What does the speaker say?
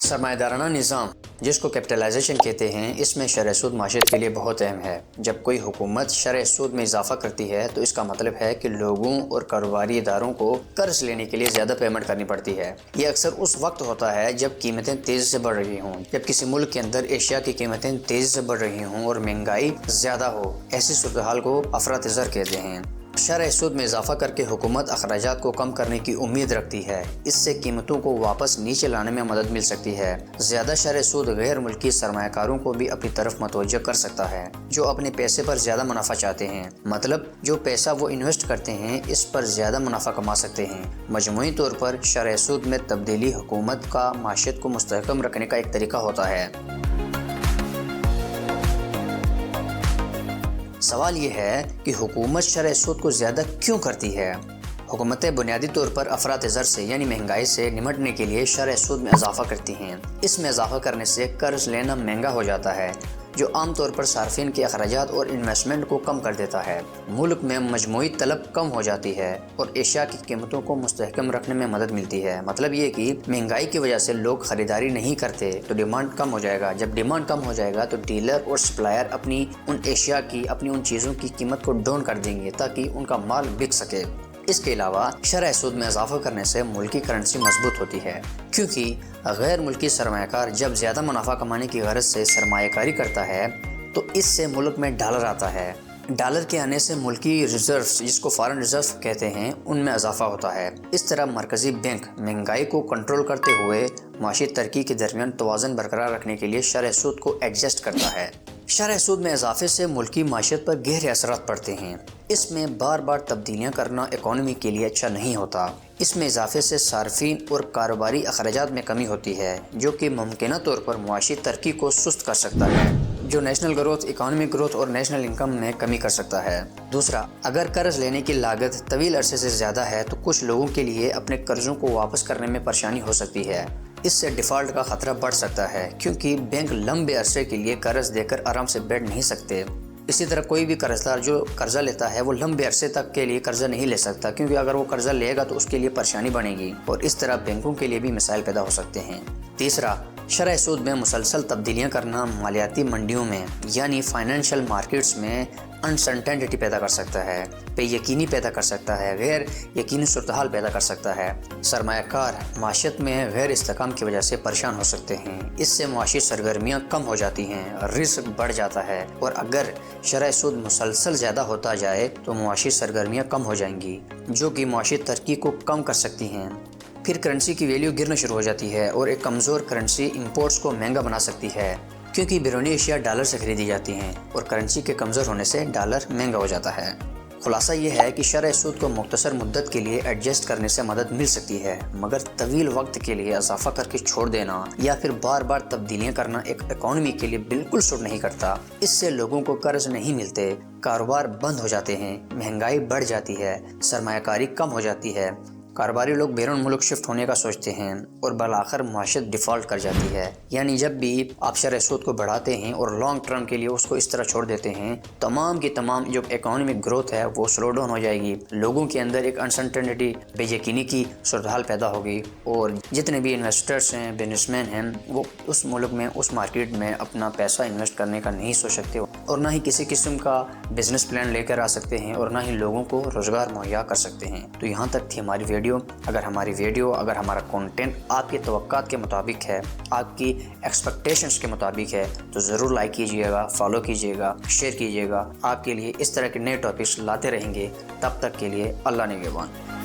सरमायादाराना निज़ाम जिसको कैपिटलाइजेशन कहते हैं, इसमें शरह सूद माशियत के लिए बहुत अहम है। जब कोई हुकूमत शरह सूद में इजाफा करती है तो इसका मतलब है कि लोगों और कारोबारी इदारों को कर्ज लेने के लिए ज़्यादा पेमेंट करनी पड़ती है। ये अक्सर उस वक्त होता है जब कीमतें तेज़ी से बढ़ रही हों, जब किसी मुल्क के अंदर एशिया की कीमतें तेज़ी से बढ़ रही हों और महंगाई ज़्यादा हो। ऐसी सूरत हाल को अफरातज़र कहते हैं। शरह सूद में इजाफा करके हुकूमत अखराजात को कम करने की उम्मीद रखती है। इससे कीमतों को वापस नीचे लाने में मदद मिल सकती है। ज़्यादा शरह सूद गैर मुल्की सरमायाकारों को भी अपनी तरफ मतवज्जह कर सकता है, जो अपने पैसे पर ज़्यादा मुनाफा चाहते हैं। मतलब जो पैसा वो इन्वेस्ट करते हैं इस पर ज़्यादा मुनाफा कमा सकते हैं। मजमूई तौर पर शरह सूद में तब्दीली हुकूमत का माशियत को मुस्तहकम रखने का एक तरीका होता है। सवाल ये है कि हुकूमत शरह सूद को ज़्यादा क्यों करती है। हुकूमतें बुनियादी तौर पर अफरात-ए-ज़र से यानी महंगाई से निमटने के लिए शरह सूद में इजाफा करती हैं। इसमें इजाफा करने से कर्ज लेना महंगा हो जाता है, जो आम तौर पर सार्फिन के अखराजात और इन्वेस्टमेंट को कम कर देता है। मुल्क में मजमूई तलब कम हो जाती है और एशिया की कीमतों को मुस्तहकम रखने में मदद मिलती है। मतलब ये कि महंगाई की वजह से लोग ख़रीदारी नहीं करते तो डिमांड कम हो जाएगा। जब डिमांड कम हो जाएगा तो डीलर और सप्लायर अपनी उन चीज़ों की कीमत को डाउन कर देंगे ताकि उनका माल बिक सके। इसके अलावा शरह सूद में इजाफा करने से मुल्की करेंसी मजबूत होती है, क्योंकि गैर मुल्की सरमायाकार जब ज़्यादा मुनाफा कमाने की गरज से सरमायाकारी करता है तो इससे मुल्क में डॉलर आता है। डॉलर के आने से मुल्की रिजर्व्स, जिसको फॉरेन रिजर्व कहते हैं, उनमें इजाफा होता है। इस तरह मरकजी बैंक महंगाई को कंट्रोल करते हुए माशी तरक्की के दरमियान तवाज़ुन बरकरार रखने के लिए शरह सूद को एडजस्ट करता है। शरह सूद में इजाफे से मुल्की माशियत पर गहरे असरात पड़ते हैं। इसमें बार बार तब्दीलियाँ करना इकॉनमी के लिए अच्छा नहीं होता। इसमें इजाफे से सार्फिन और कारोबारी अखराजात में कमी होती है, जो कि मुमकिना तौर पर मुआशी तरक्की को सुस्त कर सकता है, जो नेशनल ग्रोथ, इकॉनमिक ग्रोथ और नेशनल इनकम में कमी कर सकता है। दूसरा, अगर कर्ज लेने की लागत तवील अरसे से ज़्यादा है तो कुछ लोगों के लिए अपने कर्जों को वापस करने में परेशानी हो सकती है। इससे डिफ़ॉल्ट का ख़तरा बढ़ सकता है, क्योंकि बैंक लंबे अरसे के लिए कर्ज देकर आराम से बैठ नहीं सकते। इसी तरह कोई भी कर्जदार जो कर्जा लेता है वो लंबे अरसे तक के लिए कर्जा नहीं ले सकता, क्योंकि अगर वो कर्जा लेगा तो उसके लिए परेशानी बनेगी और इस तरह बैंकों के लिए भी मसाइल पैदा हो सकते हैं। तीसरा, शरह सूद में मुसलसल तब्दीलियाँ करना मालियाती मंडियों में यानी फाइनेंशियल मार्केट्स में अनसर्टेनिटी पैदा कर सकता है, बेयकीनी पैदा कर सकता है, गैर यकीनी सूरत-हाल पैदा कर सकता है। सरमायाकार माशियत में गैर इस्तेकाम की वजह से परेशान हो सकते हैं। इससे मुआशी सरगर्मियाँ कम हो जाती हैं, रिस्क बढ़ जाता है और अगर शरह सूद मुसलसल ज़्यादा होता जाए तो मुआशी सरगर्मियाँ कम हो जाएंगी, जो कि मुआशी तरक्की को कम कर सकती हैं। फिर करेंसी की वैल्यू गिरना शुरू हो जाती है और एक कमज़ोर करेंसी इंपोर्ट्स को महंगा बना सकती है, क्योंकि बैरूनी एशिया डॉलर से खरीदी जाती हैं और करेंसी के कमज़ोर होने से डॉलर महंगा हो जाता है। खुलासा ये है कि शरह सूद को मुख्तसर मुद्दत के लिए एडजस्ट करने से मदद मिल सकती है, मगर तवील वक्त के लिए इजाफा करके छोड़ देना या फिर बार बार तब्दीलियाँ करना एक इकॉनमी के लिए बिल्कुल सूट नहीं करता। इससे लोगों को कर्ज नहीं मिलते, कारोबार बंद हो जाते हैं, महंगाई बढ़ जाती है, सरमायाकारी कम हो जाती है, कारोबारी लोग बैरून मुल्क शिफ्ट होने का सोचते हैं और बलाखिर माशियत डिफ़ॉल्ट कर जाती है। यानी जब भी आप शरह सूद को बढ़ाते हैं और लॉन्ग टर्म के लिए उसको इस तरह छोड़ देते हैं, तमाम की तमाम जो इकॉनमिक ग्रोथ है वो स्लो डाउन हो जाएगी। लोगों के अंदर एक अनसर्टेनिटी, बेयकीनी की सूरत हाल पैदा होगी और जितने भी इन्वेस्टर्स हैं, बिजनेसमैन हैं, वो उस मुल्क में, उस मार्केट में अपना पैसा इन्वेस्ट करने का नहीं सोच सकते और ना ही किसी किस्म का बिजनेस प्लान लेकर आ सकते हैं और ना ही लोगों को रोज़गार मुहैया कर सकते हैं। तो यहाँ तक थी हमारी वीडियो। अगर हमारा कंटेंट आपके तवक्कात के मुताबिक है, आपकी एक्सपेक्टेशंस के मुताबिक है, तो ज़रूर लाइक कीजिएगा, फॉलो कीजिएगा, शेयर कीजिएगा। आपके लिए इस तरह के नए टॉपिक्स लाते रहेंगे। तब तक के लिए अल्लाह निगहबान।